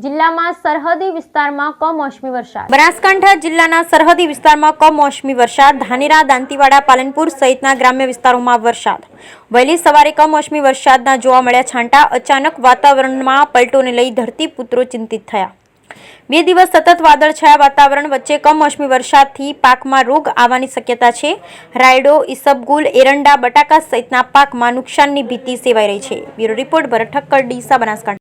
જિલ્લામાં સરહદી વિસ્તારમાં કમોસમી વરસાદ। બનાસકાંઠા જિલ્લાના સરહદી વિસ્તારમાં કમોસમી વરસાદ। ધાનેરા, દાંતીવાડા, પાલનપુર સહિતના ગ્રામ્ય વિસ્તારોમાં વરસાદ। વહેલી સવારે કમોસમી વરસાદના જોવા મળ્યા છાંટા। અચાનક વાતાવરણમાં પલટોને લઈ ધરતીપુત્રો ચિંતિત થયા। 2 દિવસ સતત વાદળછાયા વાતાવરણ વચ્ચે કમોસમી વરસાદથી પાકમાં રોગ આવવાની શક્યતા છે। રાયડો, ઈસબગુલ, એરંડા, બટાકા સહિતના પાકમાં નુકસાનની ભીતિ સેવાઈ રહી છે। બ્યુરો રિપોર્ટ, ભરત ઠક્કર, ડીસા, બનાસકાંઠા।